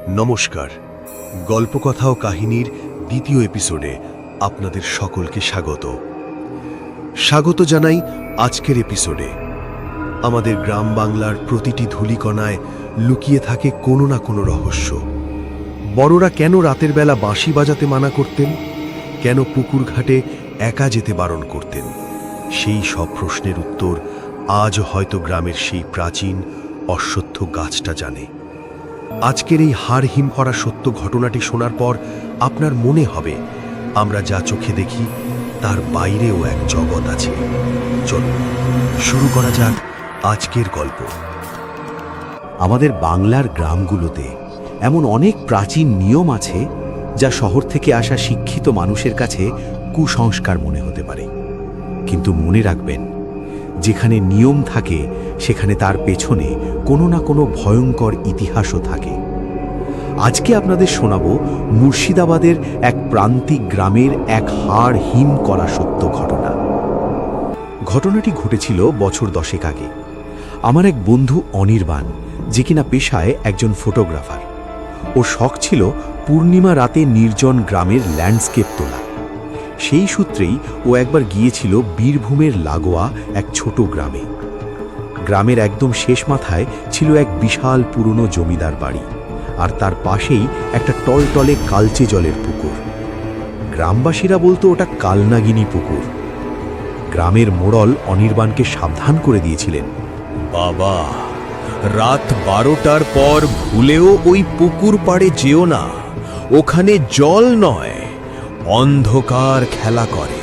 নমস্কার, গল্পকথা ও কাহিনীর দ্বিতীয় এপিসোডে আপনাদের সকলকে স্বাগত জানাই। আজকের এপিসোডে আমাদের গ্রাম বাংলার প্রতিটি ধূলিকণায় লুকিয়ে থাকে কোনো না কোনো রহস্য। বড়রা কেন রাতের বেলা বাঁশি বাজাতে মানা করতেন, কেন পুকুর ঘাটে একা যেতে বারণ করতেন, সেই সব প্রশ্নের উত্তর আজ হয়তো গ্রামের সেই প্রাচীন অশ্বত্থ গাছটা জানে। আজকের এই হাড় হিম করা সত্য ঘটনাটি শোনার পর আপনার মনে হবে আমরা যা চোখে দেখি তার বাইরেও এক জগৎ আছে। চলুন শুরু করা যাক আজকের গল্প। আমাদের বাংলার গ্রামগুলোতে এমন অনেক প্রাচীন নিয়ম আছে যা শহর থেকে আসা শিক্ষিত মানুষের কাছে কুসংস্কার মনে হতে পারে। কিন্তু মনে রাখবেন, যেখানে নিয়ম থাকে সেখানে তার পেছনে কোনো না কোনো ভয়ঙ্কর ইতিহাসও থাকে। আজকে আপনাদের শোনাবো মুর্শিদাবাদের এক প্রান্তিক গ্রামের এক হাড় হিম করা সত্য ঘটনা। ঘটনাটি ঘটেছিল বছর 10 আগে। আমার এক বন্ধু অনির্বাণ, যে কিনা পেশায় একজন ফটোগ্রাফার। ওর শখ ছিল পূর্ণিমা রাতে নির্জন গ্রামের ল্যান্ডস্কেপ তোলা। সেই সূত্রেই ও একবার গিয়েছিল বীরভূমের লাগোয়া এক ছোট গ্রামে। গ্রামের একদম শেষ মাথায় ছিল এক বিশাল পুরনো জমিদার বাড়ি, আর তার পাশেই একটা টলটলে কালচে জলের পুকুর। গ্রামবাসীরা বলতো ওটা কালনাগিনী পুকুর। গ্রামের মোড়ল অনির্বাণকে সাবধান করে দিয়েছিলেন, বাবা, রাত 12টার পর ভুলেও ওই পুকুর পাড়ে যেও না। ওখানে জল নয়, অন্ধকার খেলা করে।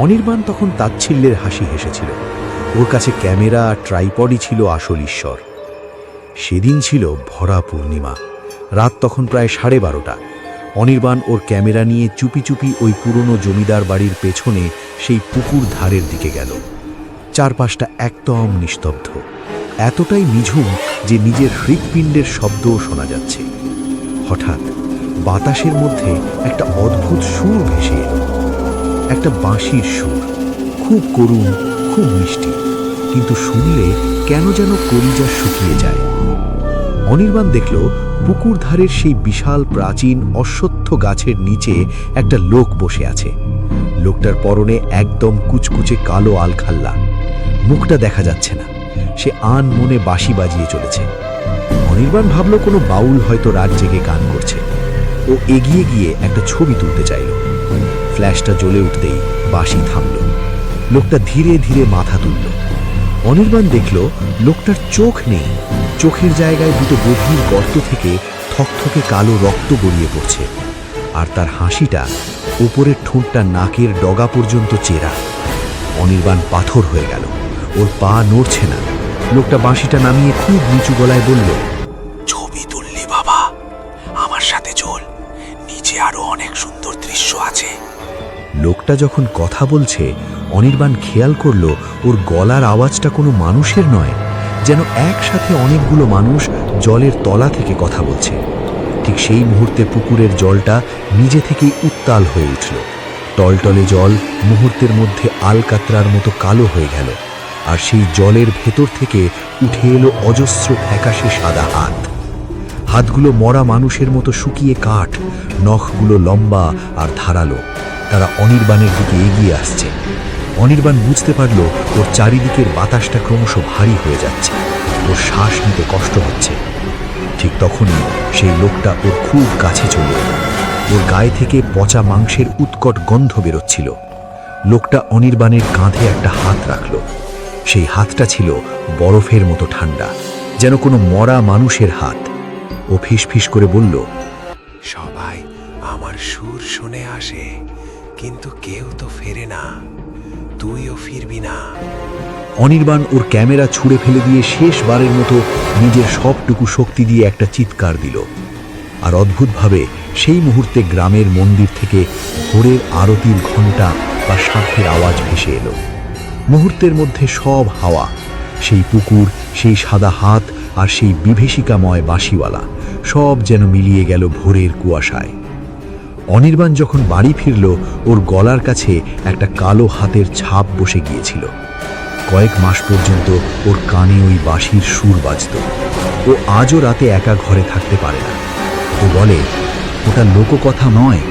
অনির্বাণ তখন তাচ্ছিল্যের হাসি হেসেছিল। ওর কাছে ক্যামেরা আর ট্রাইপডই ছিল আসল ঈশ্বর। সেদিন ছিল ভরা পূর্ণিমা। রাত তখন প্রায় 12:30। অনির্বাণ ওর ক্যামেরা নিয়ে চুপি চুপি ওই পুরনো জমিদার বাড়ির পেছনে সেই পুকুর ধারের দিকে গেল। চারপাশটা একদম নিস্তব্ধ, এতটাই নিঝুম যে নিজের হৃৎপিণ্ডের শব্দও শোনা যাচ্ছে। হঠাৎ বাতাসের মধ্যে একটা অদ্ভুত সুর ভেসে এলো। একটা বাঁশির সুর, খুব করুণ, খুব মিষ্টি, কিন্তু শুনলে কেন যেন কলিজা শুকিয়ে যায়। অনির্বাণ দেখল পুকুর ধারের সেই বিশাল প্রাচীন অশ্বত্থ গাছের নিচে একটা লোক বসে আছে। লোকটার পরনে একদম কুচকুচে কালো আলখাল্লা, মুখটা দেখা যাচ্ছে না। সে আন মনে বাঁশি বাজিয়ে চলেছে। অনির্বাণ ভাবল কোনো বাউল হয়তো রাত জেগে গান করছে। ও এগিয়ে গিয়ে একটা ছবি তুলতে চাইল। ফ্ল্যাশটা জ্বলে উঠতেই বাঁশি থামল। লোকটা ধীরে ধীরে মাথা তুলল। অনির্বাণ দেখল লোকটার চোখ নেই। চোখের জায়গায় দুটো গভীর গর্ত থেকে থকথকে কালো রক্ত গড়িয়ে পড়ছে। আর তার হাসিটা, উপরের ঠোঁটটা নাকের ডগা পর্যন্ত চেরা। অনির্বাণ পাথর হয়ে গেল। ওর পা নড়ছে না। লোকটা বাঁশিটা নামিয়ে খুব নিচু গলায় বলল, ছবি তুললি বাবা, আমার সাথে চল, নিচে আরো অনেক সুন্দর দৃশ্য আছে। লোকটা যখন কথা বলছে, অনির্বাণ খেয়াল করল ওর গলার আওয়াজটা কোনো মানুষের নয়, যেন একসাথে অনেকগুলো মানুষ জলের তলা থেকে কথা বলছে। ঠিক সেই মুহূর্তে পুকুরের জলটা নিজে থেকেই উত্তাল হয়ে উঠল। টলটলে জল মুহূর্তের মধ্যে আলকাতরার মতো কালো হয়ে গেল। আর সেই জলের ভেতর থেকে উঠে এলো অজস্র ফ্যাকাশে সাদা হাত। হাতগুলো মরা মানুষের মতো শুকিয়ে কাঠ, নখগুলো লম্বা আর ধারালো। তারা অনির্বাণের দিকে এগিয়ে আসছে। অনির্বাণ বুঝতে পারল ওর চারিদিকের বাতাসটা ক্রমশ ভারী হয়ে যাচ্ছে। ওর শ্বাস নিতে কষ্ট হচ্ছে। ঠিক তখনই সেই লোকটা ওর খুব কাছে চলে এলো। ওর গায়ে থেকে পচা মাংসের উৎকট গন্ধ বেরোচ্ছিল। লোকটা অনির্বাণের কাঁধে একটা হাত রাখল। সেই হাতটা ছিল বরফের মতো ঠান্ডা, যেন কোনো মরা মানুষের হাত। ও ফিসফিস করে বলল, সবাই আমার সুর শুনে আসে, কিন্তু কেউ তো ফেরে না। তুইও ফিরবি না। অনির্বাণ ওর ক্যামেরা ছুঁড়ে ফেলে দিয়ে শেষবারের মতো নিজের সবটুকু শক্তি দিয়ে একটা চিৎকার দিল। আর অদ্ভুতভাবে সেই মুহূর্তে গ্রামের মন্দির থেকে ভোরের আরতির ঘণ্টা বা শাঁখের আওয়াজ ভেসে এলো। মুহূর্তের মধ্যে সব হাওয়া, সেই পুকুর, সেই সাদা হাত আর সেই বিভীষিকাময় বাঁশিওয়ালা, সব যেন মিলিয়ে গেল ভোরের কুয়াশায়। অনির্বাণ যখন বাড়ি ফিরল, ওর গলার কাছে একটা কালো হাতের ছাপ বসে গিয়েছিল। কয়েক মাস পর্যন্ত ওর কানে ওই বাঁশির সুর বাজত। ও আজও রাতে একা ঘরে থাকতে পারে না। ও বলে ওটা লোককথা নয়,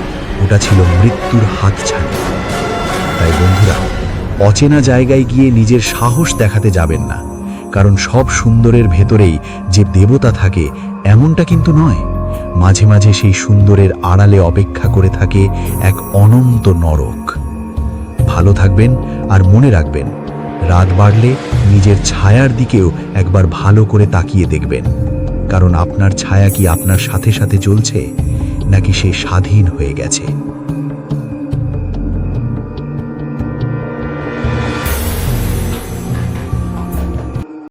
ওটা ছিল মৃত্যুর হাতছানি। তাই বন্ধুরা, অচেনা জায়গায় গিয়ে নিজের সাহস দেখাতে যাবেন না, কারণ সব সুন্দরের ভেতরেই যে দেবতা থাকে এমনটা কিন্তু নয়। মাঝে মাঝে সেই সুন্দরের আড়ালে অপেক্ষা করে থাকে এক অনন্ত নরক। ভালো থাকবেন আর মনে রাখবেন, রাত বাড়লে নিজের ছায়ার দিকেও একবার ভালো করে তাকিয়ে দেখবেন, কারণ আপনার ছায়া কি আপনার সাথে সাথে চলছে নাকি সে স্বাধীন হয়ে গেছে।